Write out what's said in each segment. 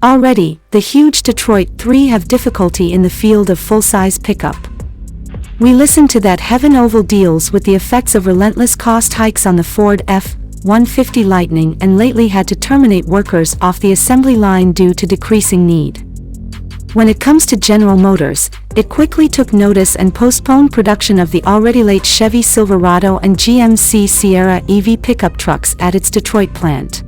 Already, the huge Detroit 3 have difficulty in the field of full-size pickup. We listened to that heaven oval deals with the effects of relentless cost hikes on the Ford F-150 Lightning and lately had to terminate workers off the assembly line due to decreasing need. When it comes to General Motors, it quickly took notice and postponed production of the already late Chevy Silverado and GMC Sierra EV pickup trucks at its Detroit plant.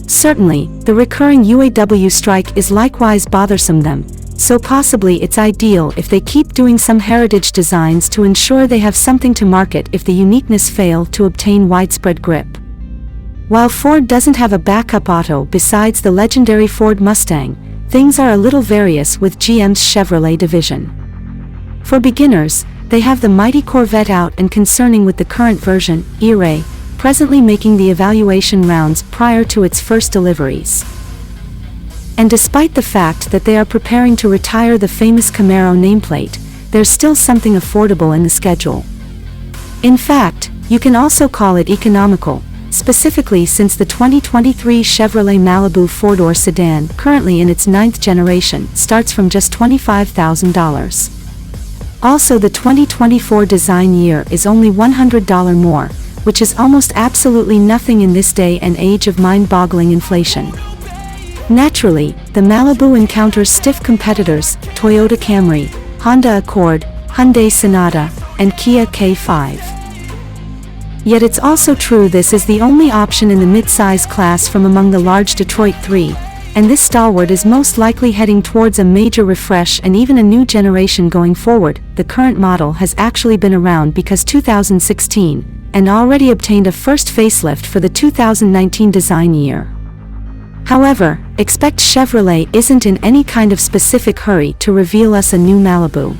Certainly, the recurring UAW strike is likewise bothersome them, so possibly it's ideal if they keep doing some heritage designs to ensure they have something to market if the uniqueness fail to obtain widespread grip. While Ford doesn't have a backup auto besides the legendary Ford Mustang, things are a little various with GM's Chevrolet division. For beginners, they have the mighty Corvette out and concerning with the current version, E-Ray, presently making the evaluation rounds prior to its first deliveries. And despite the fact that they are preparing to retire the famous Camaro nameplate, there's still something affordable in the schedule. In fact, you can also call it economical, specifically since the 2023 Chevrolet Malibu four-door sedan, currently in its 9th generation, starts from just $25,000. Also, the 2024 design year is only $100 more, which is almost absolutely nothing in this day and age of mind-boggling inflation. Naturally, the Malibu encounters stiff competitors, Toyota Camry, Honda Accord, Hyundai Sonata, and Kia K5. Yet it's also true this is the only option in the midsize class from among the large Detroit 3, and this stalwart is most likely heading towards a major refresh and even a new generation going forward. The current model has actually been around because 2016, and already obtained a first facelift for the 2019 design year. However, expect Chevrolet isn't in any kind of specific hurry to reveal us a new Malibu.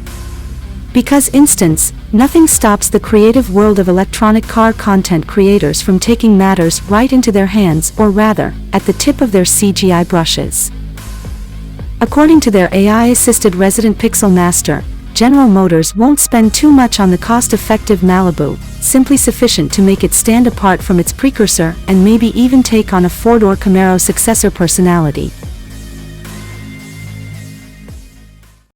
Because instance, nothing stops the creative world of electronic car content creators from taking matters right into their hands, or rather, at the tip of their CGI brushes. According to their AI-assisted resident pixel master, General Motors won't spend too much on the cost-effective Malibu, simply sufficient to make it stand apart from its precursor and maybe even take on a Ford or Camaro successor personality.